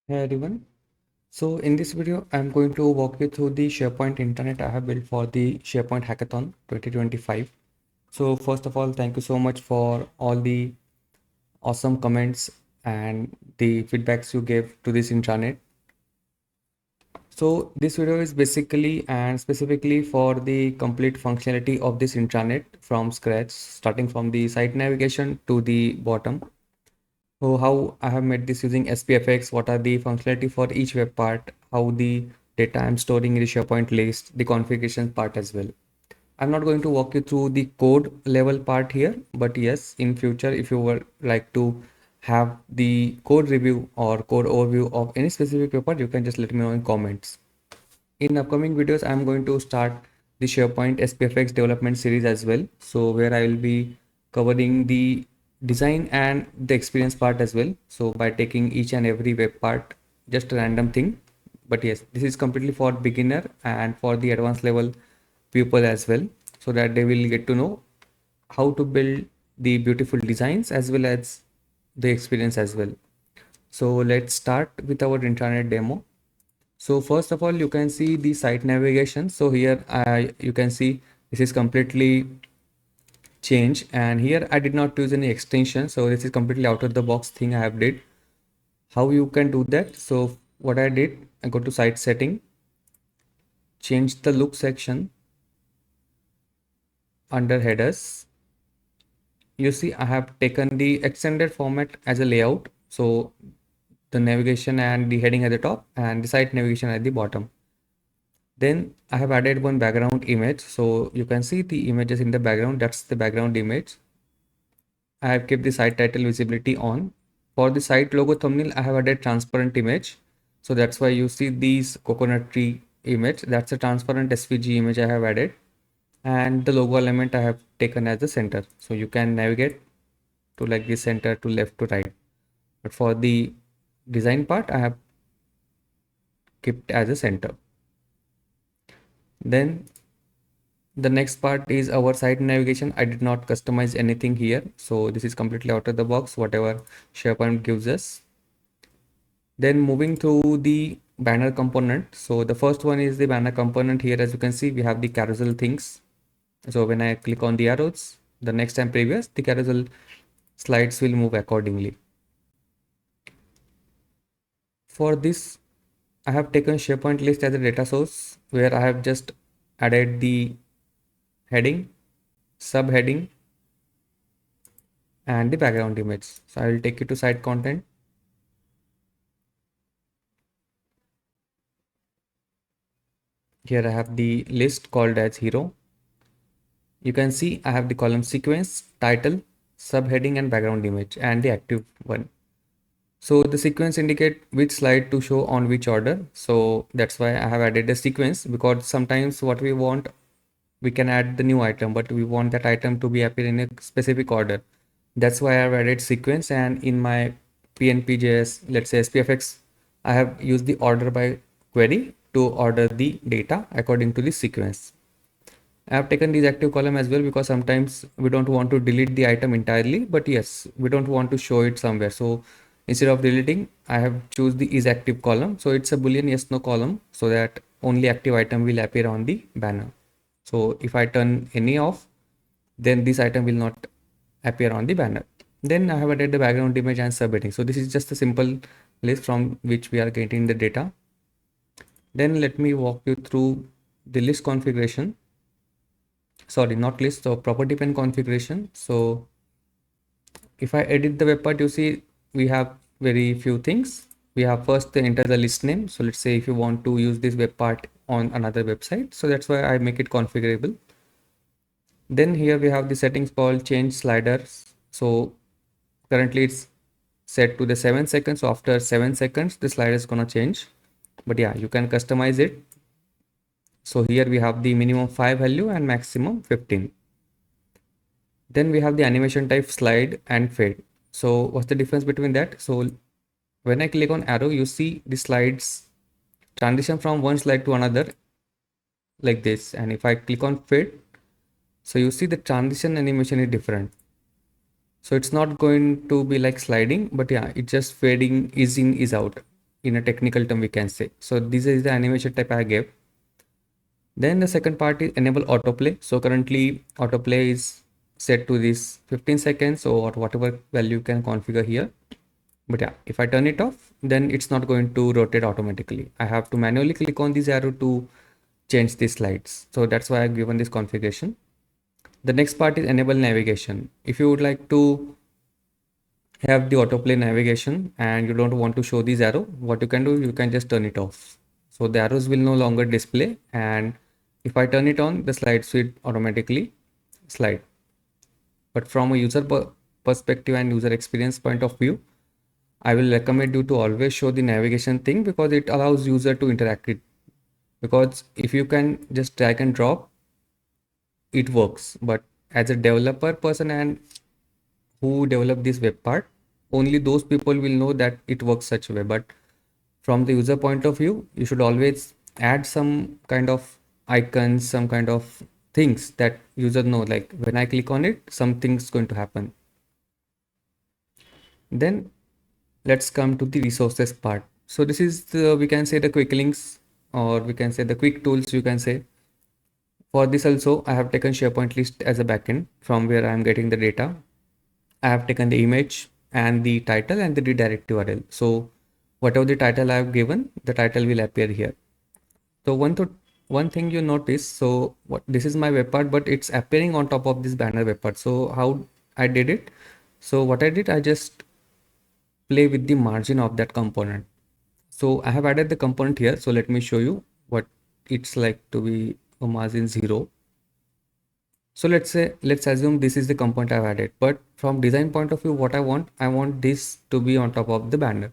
Hey everyone. So in this video, I'm going to walk you through the SharePoint Intranet I have built for the SharePoint Hackathon 2025. So first of all, thank you so much for all the awesome comments and the feedbacks you gave to this intranet. So this video is basically and specifically for the complete functionality of this intranet from scratch, starting from the site navigation to the bottom. So how I have made this using SPFX, what are the functionality for each web part, how the data I'm storing in the SharePoint list, the configuration part as well. I'm not going to walk you through the code level part here, but yes, in future, if you would like to have the code review or code overview of any specific web part, you can just let me know in comments. In upcoming videos, I'm going to start the SharePoint SPFX development series as well. So where I will be covering the design and the experience part as well. So by taking each and every web part, just a random thing. But yes, this is completely for beginner and for the advanced level people as well, so that they will get to know how to build the beautiful designs as well as the experience as well. So let's start with our intranet demo. So first of all, you can see the site navigation. So here you can see this is completely changed, and here I did not use any extension. So this is completely out of the box thing I have did. How you can do that? So what I did, I go to site setting, change the look section under headers. You see I have taken the extended format as a layout. So the navigation and the heading at the top and the site navigation at the bottom. Then I have added one background image. So you can see the images in the background. That's the background image. I have kept the site title visibility on. For the site logo thumbnail, I have added transparent image. So that's why you see these coconut tree image. That's a transparent SVG image I have added. And the logo element I have taken as the center. So you can navigate to like the center to left to right. But for the design part, I have kept as a center. Then the next part is our site navigation. I did not customize anything here. So this is completely out of the box, whatever SharePoint gives us. Then moving to the banner component. So the first one is the banner component. Here, as you can see, we have the carousel things. So when I click on the arrows, the next and previous, the carousel slides will move accordingly. For this, I have taken SharePoint list as a data source where I have just added the heading, subheading, and the background image. So I will take you to site content. Here I have the list called as hero. You can see I have the column sequence, title, subheading, and background image, and the active one. So the sequence indicate which slide to show on which order. So that's why I have added a sequence, because sometimes what we want, we can add the new item, but we want that item to be appear in a specific order. That's why I've added sequence, and in my PNP.js, let's say SPFX, I have used the order by query to order the data according to the sequence. I have taken these active column as well because sometimes we don't want to delete the item entirely, but yes, we don't want to show it somewhere. So instead of deleting, I have choose the is active column. So it's a boolean yes no column, so that only active item will appear on the banner. So if I turn any off, then this item will not appear on the banner. Then I have added the background image and subheading. So this is just a simple list from which we are getting the data. Then let me walk you through the list configuration. Sorry, not list, so property pane configuration. So if I edit the web part, you see we have very few things. We have first the enter the list name. So let's say if you want to use this web part on another website, so that's why I make it configurable. Then here we have the settings called change sliders. So currently it's set to the 7 seconds. So after 7 seconds, the slider is gonna change. But yeah, you can customize it. So here we have the minimum 5 value and maximum 15. Then we have the animation type slide and fade. So what's the difference between that? So when I click on arrow, you see the slides transition from one slide to another like this. And if I click on fade, so you see the transition animation is different. So it's not going to be like sliding, but yeah, it's just fading, is in, is out. in a technical term we can say. So this is the animation type I gave. Then the second part is enable autoplay. So currently autoplay is set to this 15 seconds or whatever value you can configure here. But yeah, if I turn it off, then it's not going to rotate automatically. I have to manually click on this arrow to change the slides. So that's why I've given this configuration. The next part is enable navigation. If you would like to have the autoplay navigation and you don't want to show this arrow, what you can do, you can just turn it off. So the arrows will no longer display, and if I turn it on, the slides will automatically slide. But from a user perspective and user experience point of view, I will recommend you to always show the navigation thing because it allows user to interact it. Because if you can just drag and drop, it works. But as a developer person and who develop this web part, only those people will know that it works such a way. But from the user point of view, you should always add some kind of icons, some kind of things that user know, like when I click on it, something's going to happen. Then let's come to the resources part. So this is the, we can say the quick links, or we can say the quick tools, you can say. For this also, I have taken SharePoint list as a backend from where I am getting the data. I have taken the image and the title and the redirect URL. So whatever the title I have given, the title will appear here. So one thing you notice, so what this is my web part, but it's appearing on top of this banner web part. So how I did it? So what I did, I just play with the margin of that component. So I have added the component here. So let me show you what it's like to be a margin 0. So let's assume this is the component I've added, but from design point of view, what I want this to be on top of the banner.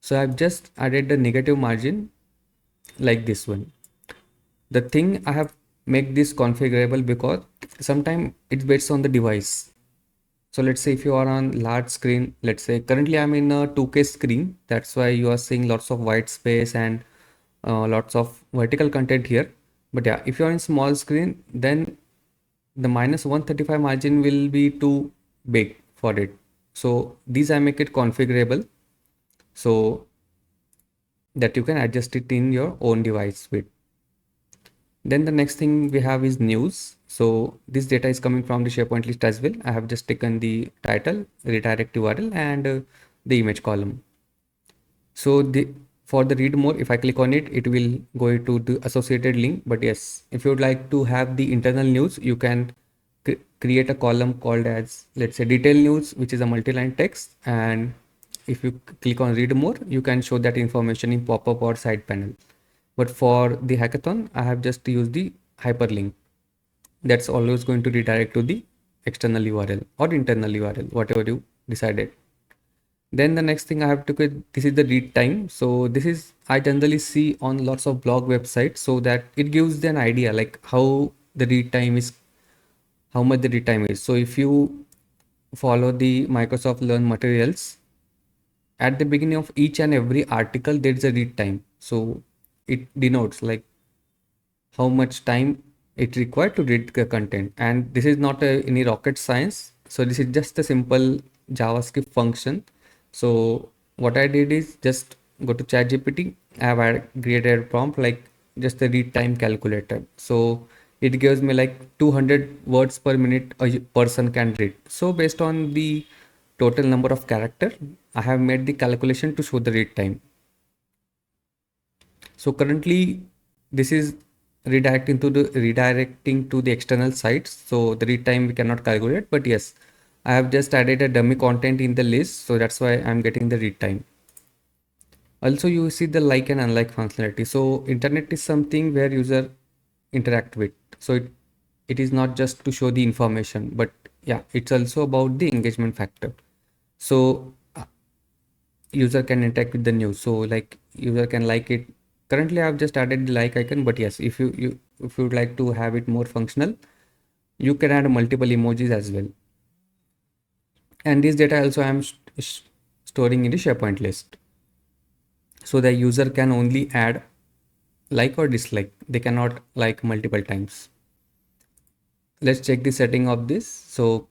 So I've just added the negative margin like this one. The thing I have make this configurable because sometimes it's based on the device. So let's say if you are on large screen, let's say currently I'm in a 2K screen. That's why you are seeing lots of white space and lots of vertical content here. But yeah, if you're in small screen, then the minus 135 margin will be too big for it. So these I make it configurable so that you can adjust it in your own device with. Then the next thing we have is news. So this data is coming from the SharePoint list as well. I have just taken the title, redirect URL, and the image column. So for the read more, if I click on it, it will go to the associated link. But yes, if you would like to have the internal news, you can create a column called as, let's say, detail news, which is a multi-line text. And if you click on read more, you can show that information in pop-up or side panel. But for the hackathon, I have just used the hyperlink. That's always going to redirect to the external URL or internal URL, whatever you decided. Then the next thing I have to get, this is the read time. So this is, I generally see on lots of blog websites, so that it gives an idea like how the read time is, how much the read time is. So if you follow the Microsoft Learn materials, at the beginning of each and every article, there is a read time. So it denotes like how much time it required to read the content. And this is not any rocket science. So this is just a simple JavaScript function. So what I did is just go to ChatGPT. I have created a prompt like just a read time calculator. So it gives me like 200 words per minute a person can read. So based on the total number of character, I have made the calculation to show the read time. So currently this is redirecting to the external sites. So the read time we cannot calculate, but yes, I have just added a dummy content in the list. So that's why I'm getting the read time. Also, you see the like and unlike functionality. So internet is something where user interact with. So it is not just to show the information, but yeah, it's also about the engagement factor. So user can interact with the news. So like user can like it. Currently I've just added the like icon, but yes, if you if you would like to have it more functional, you can add multiple emojis as well. And this data also I'm storing in the SharePoint list. So the user can only add like or dislike. They cannot like multiple times. Let's check the setting of this. So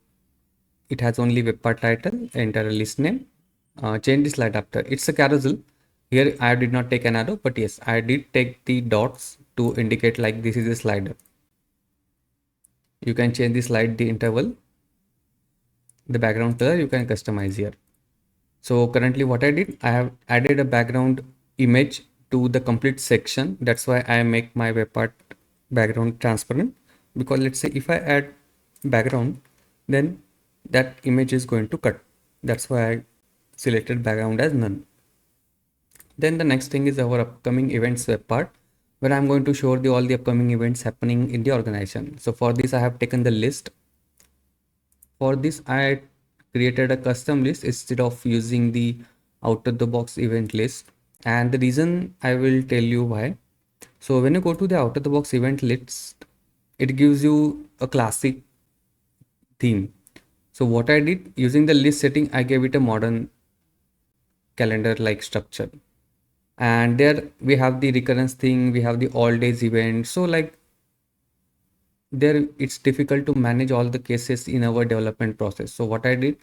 it has only web part title, enter a list name, change the slide after. It's a carousel. Here I did not take an arrow, but yes, I did take the dots to indicate like this is a slider. You can change the slide, the interval, the background color you can customize here. So currently what I did, I have added a background image to the complete section. That's why I make my web part background transparent, because let's say if I add background, then that image is going to cut. That's why I selected background as none. Then the next thing is our upcoming events web part, where I'm going to show all the upcoming events happening in the organization. So for this, I have taken the list. For this, I created a custom list instead of using the out of the box event list. And the reason I will tell you why. So when you go to the out of the box event list, it gives you a classic theme. So what I did using the list setting, I gave it a modern calendar like structure. And there we have the recurrence thing, we have the all days event. So like there it's difficult to manage all the cases in our development process. So what I did,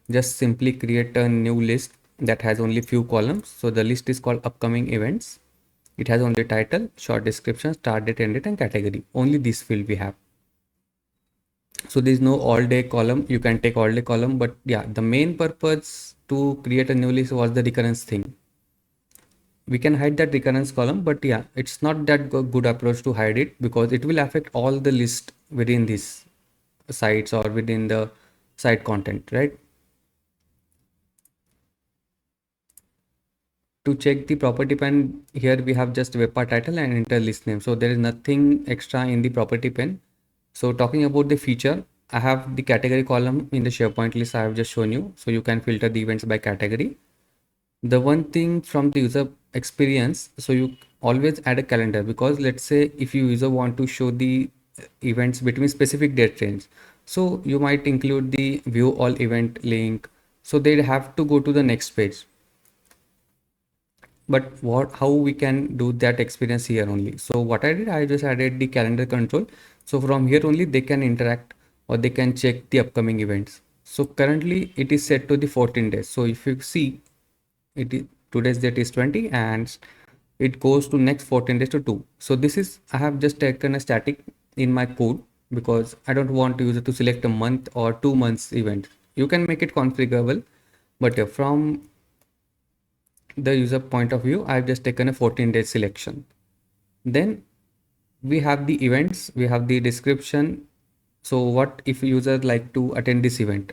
just simply create a new list that has only few columns. So the list is called upcoming events. It has only title, short description, start date, end date, and category. Only this field we have. So there is no all day column. You can take all day column, but yeah, the main purpose to create a new list was the recurrence thing. We can hide that recurrence column, but yeah, it's not that good approach to hide it, because it will affect all the list within these sites or within the site content, right? To check the property pane, here we have just web part title and enter list name. So there is nothing extra in the property pane. So talking about the feature, I have the category column in the SharePoint list I have just shown you. So you can filter the events by category. The one thing from the user experience, so you always add a calendar, because let's say if you user want to show the events between specific date range, so you might include the view all event link, so they have to go to the next page. But how we can do that experience here only? So what I did, I just added the calendar control. So from here only they can interact or they can check the upcoming events. So currently it is set to the 14 days. So if you see, it is today's date is 20 and it goes to next 14 days to 2. So this is, I have just taken a static in my code, because I don't want user to select a month or 2 months event. You can make it configurable, but from the user point of view, I've just taken a 14-day selection. Then we have the events, we have the description. So what if user like to attend this event?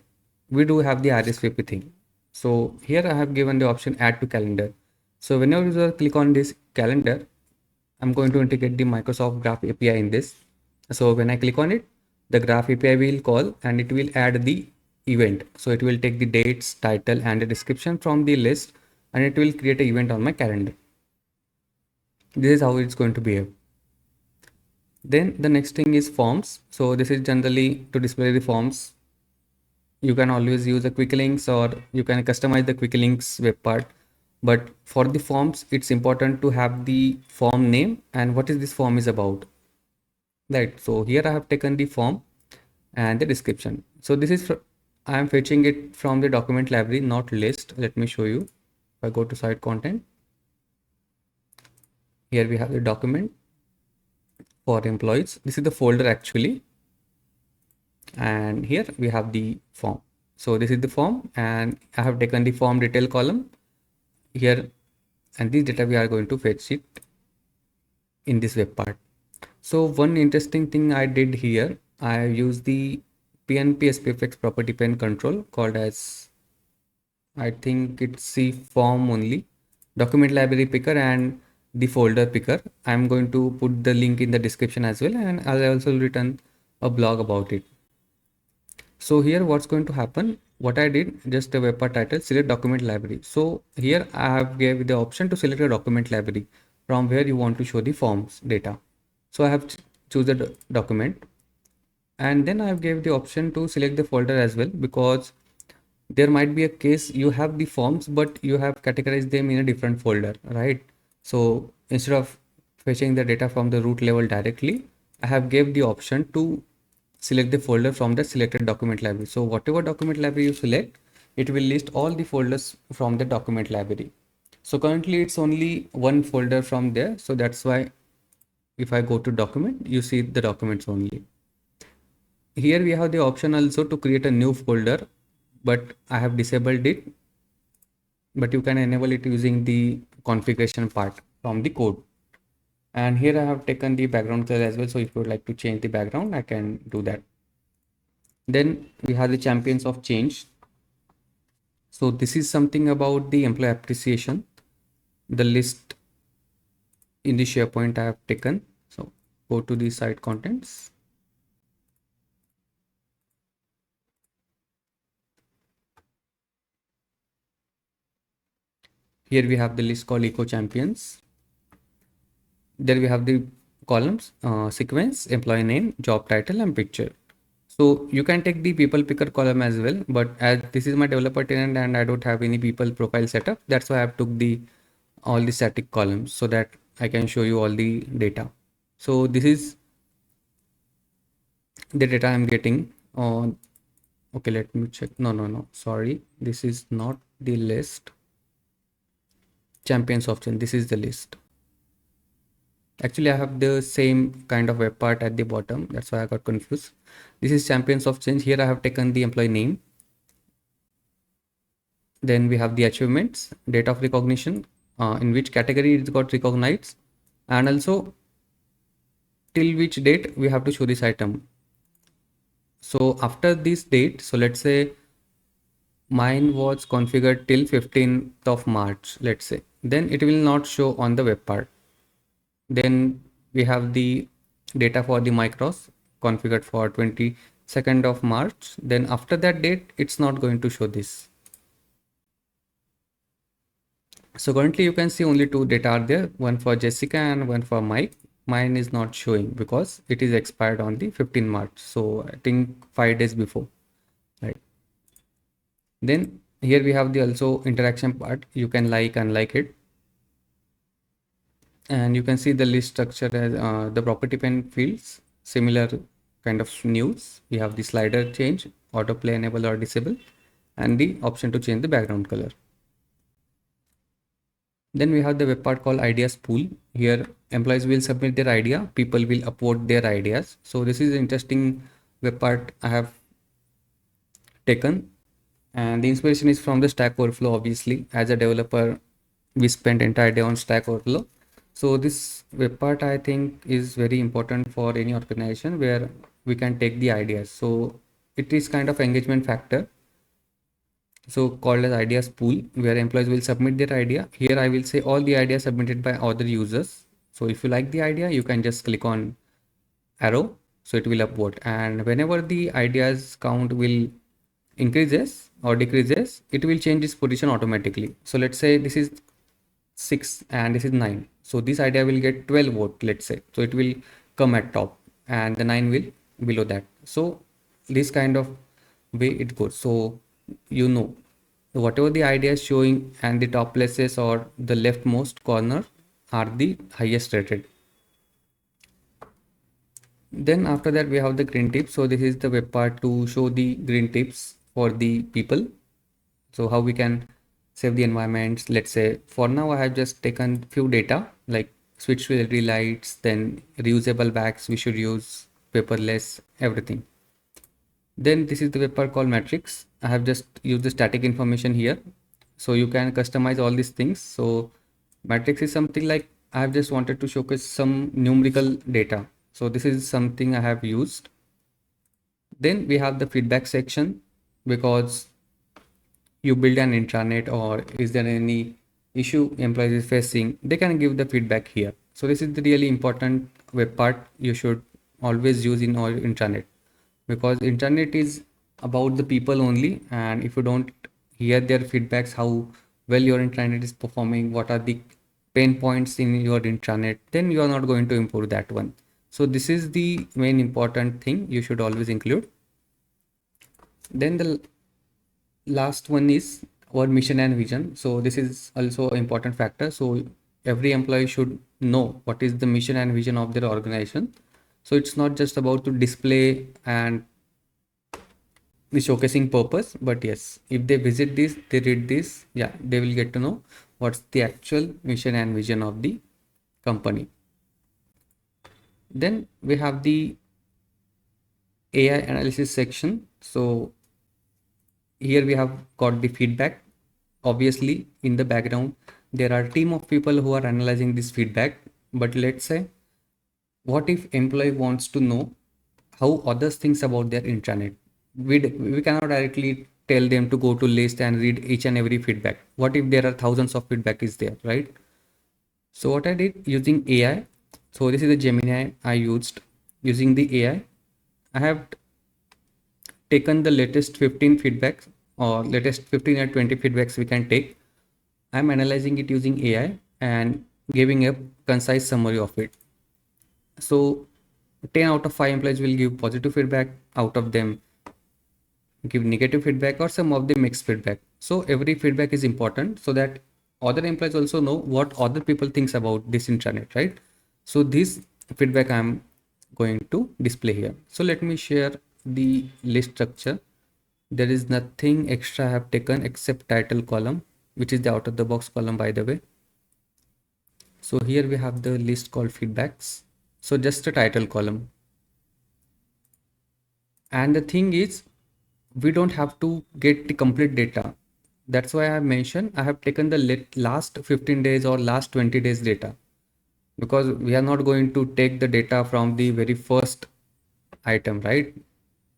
We do have the RSVP thing. So here I have given the option add to calendar. So whenever user click on this calendar, I'm going to integrate the Microsoft Graph API in this. So when I click on it, the Graph API will call and it will add the event. So it will take the dates, title, and the description from the list, and it will create an event on my calendar. This is how it's going to behave. Then the next thing is forms. So this is generally to display the forms. You can always use the quick links or you can customize the quick links web part. But for the forms, it's important to have the form name and what is this form is about. Right. So here I have taken the form and the description. So this is, I am fetching it from the document library, not list. Let me show you. If I go to site content, here we have the document for employees. This is the folder actually. And here we have the form. So this is the form and I have taken the form detail column here, and this data we are going to fetch it in this web part. So one interesting thing I did here, I used the PNP SPFX property pane control called as, I think it's the form only, document library picker and the folder picker. I'm going to put the link in the description as well, and I'll also written a blog about it. So here what's going to happen, what I did, just a web part title, select document library. So here I have gave the option to select a document library from where you want to show the forms data. So I have choose the document, and then I have gave the option to select the folder as well, because there might be a case you have the forms but you have categorized them in a different folder, right? So instead of fetching the data from the root level directly, I have gave the option to select the folder from the selected document library. So whatever document library you select, it will list all the folders from the document library. So currently it's only one folder from there. So that's why if I go to document, you see the documents only. Here we have the option also to create a new folder, but I have disabled it. But you can enable it using the configuration part from the code. And here I have taken the background color as well. So if you would like to change the background, I can do that. Then we have the champions of change. So this is something about the employee appreciation. The list in the SharePoint I have taken. So go to the site contents. Here we have the list called Eco Champions. There we have the columns, sequence, employee name, job title, and picture. So you can take the people picker column as well, but as this is my developer tenant and I don't have any people profile setup, that's why I have took the all the static columns so that I can show you all the data. So this is the data I'm getting on. Okay, let me check. No, sorry, this is not the list. Champions option, this is the list. Actually, I have the same kind of web part at the bottom. That's why I got confused. This is champions of change. Here I have taken the employee name. Then we have the achievements, date of recognition, in which category it got recognized, and also till which date we have to show this item. So after this date, so let's say mine was configured till 15th of March, let's say, then it will not show on the web part. Then we have the data for the micros configured for 22nd of March. Then after that date, it's not going to show this. So currently you can see only two data are there, one for Jessica and one for Mike. Mine is not showing because it is expired on the 15th March. So I think 5 days before, right? Then here we have the also interaction part. You can like, unlike it. And you can see the list structure as the property pane fields, similar kind of news. We have the slider change, autoplay enable or disable, and the option to change the background color. Then we have the web part called ideas pool. Here employees will submit their idea, people will upvote their ideas. So this is an interesting web part I have taken, and the inspiration is from the Stack Overflow. Obviously, as a developer, we spent entire day on Stack Overflow. So this web part I think is very important for any organization where we can take the ideas. So it is kind of engagement factor. So called as ideas pool, where employees will submit their idea. Here I will say all the ideas submitted by other users. So if you like the idea, you can just click on arrow. So it will upvote, and whenever the ideas count will increases or decreases, it will change its position automatically. So let's say this is 6 and this is 9. So this idea will get 12 vote, let's say. So it will come at top and the 9 will below that. So this kind of way it goes. So you know whatever the idea is showing and the top places or the leftmost corner are the highest rated. Then after that we have the green tips. So this is the web part to show the green tips for the people. So how we can save the environments. Let's say for now I have just taken few data like switch to LED lights, then reusable bags we should use, paperless, everything. Then this is the web part called matrix. I have just used the static information here. So you can customize all these things. So matrix is something like I have just wanted to showcase some numerical data. So this is something I have used. Then we have the feedback section, because you build an intranet or is there any issue employees is facing, they can give the feedback here. So this is the really important web part you should always use in all intranet, because intranet is about the people only, and if you don't hear their feedbacks, how well your intranet is performing, what are the pain points in your intranet, then you are not going to improve that one. So this is the main important thing you should always include. Then the last one is our mission and vision. So this is also an important factor. So every employee should know what is the mission and vision of their organization. So it's not just about to display and the showcasing purpose. But yes, if they visit this, they read this, yeah, they will get to know what's the actual mission and vision of the company. Then we have the AI analysis section. So here we have got the feedback. Obviously, in the background, there are a team of people who are analyzing this feedback. But let's say, what if employee wants to know how others thinks about their intranet? We cannot directly tell them to go to list and read each and every feedback. What if there are thousands of feedback is there, right? So what I did using AI, so this is the Gemini I used. Using the AI, I have taken the latest 15 feedbacks or latest 15 or 20 feedbacks we can take. I'm analyzing it using AI and giving a concise summary of it. So 10 out of 5 employees will give positive feedback, out of them give negative feedback, or some of the mixed feedback. So every feedback is important so that other employees also know what other people thinks about this intranet, right? So this feedback I'm going to display here. So let me share the list structure. There is nothing extra I have taken except title column, which is the out of the box column, by the way. So here we have the list called feedbacks. So just a title column. And the thing is, we don't have to get the complete data. That's why I have mentioned I have taken the last 15 days or last 20 days data, because we are not going to take the data from the very first item, right?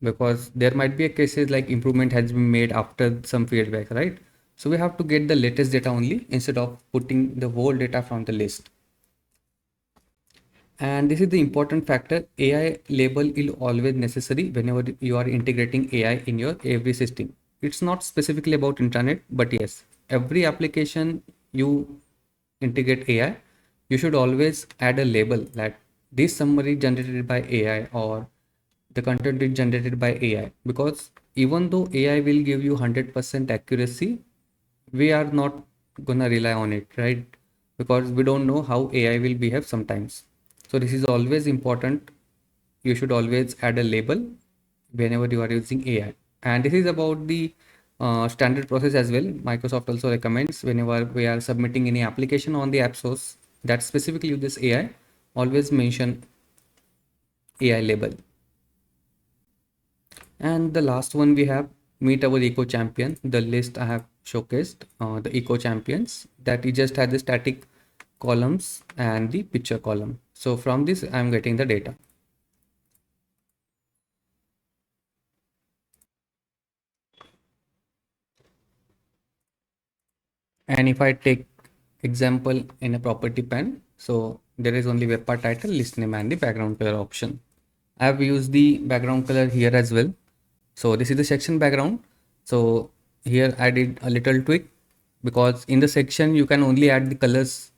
Because there might be a cases like improvement has been made after some feedback, right? So we have to get the latest data only instead of putting the whole data from the list. And this is the important factor. AI label is always necessary whenever you are integrating AI in your every system. It's not specifically about internet, but yes, every application you integrate AI, you should always add a label that this summary generated by AI or the content is generated by AI. Because even though AI will give you 100% accuracy, we are not gonna rely on it, right? Because we don't know how AI will behave sometimes. So this is always important. You should always add a label whenever you are using AI. And this is about the standard process as well. Microsoft also recommends whenever we are submitting any application on the app source that specifically uses AI, always mention AI label. And the last one we have meet our eco champion. The list I have showcased the eco champions, that it just has the static columns and the picture column. So from this I'm getting the data. And if I take example in a property pane, so there is only web part title, list name, and the background color option. I have used the background color here as well. So this is the section background. So here I did a little tweak, because in the section you can only add the colors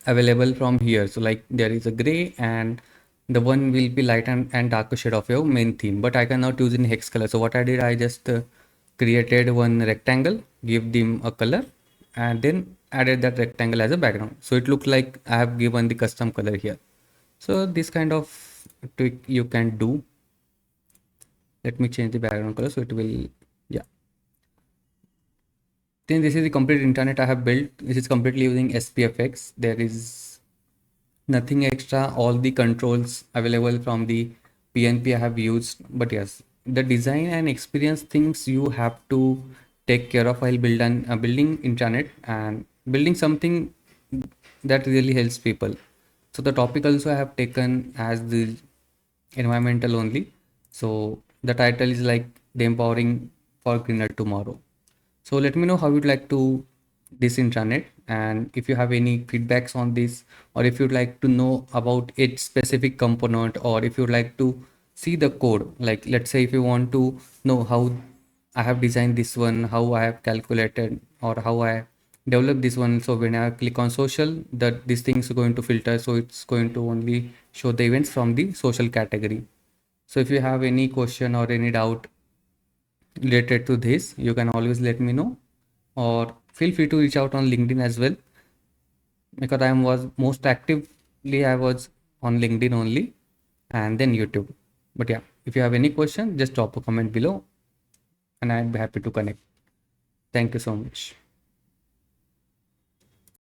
available from here. So like there is a gray, and the one will be light and darker shade of your main theme, but I cannot use in hex color. So what I did, I just created one rectangle, give them a color, and then added that rectangle as a background. So it looks like I have given the custom color here. So this kind of trick you can do. Let me change the background color so it will, yeah. Then this is the complete internet I have built. This is completely using SPFX. There is nothing extra. All the controls available from the PNP I have used. But yes, the design and experience things you have to take care of while building intranet and building something that really helps people. So the topic also I have taken as the environmental only. So the title is like the empowering for greener tomorrow. So let me know how you'd like to this intranet, and if you have any feedbacks on this, or if you'd like to know about its specific component, or if you'd like to see the code, like let's say if you want to know how I have designed this one, how I have calculated, or how I developed this one. So when I click on social, that these things are going to filter, so it's going to only show the events from the social category. So if you have any question or any doubt related to this, you can always let me know, or feel free to reach out on LinkedIn as well, because I was most actively I was on LinkedIn only, and then YouTube. But yeah, if you have any question, just drop a comment below. and I'd be happy to connect. Thank you so much.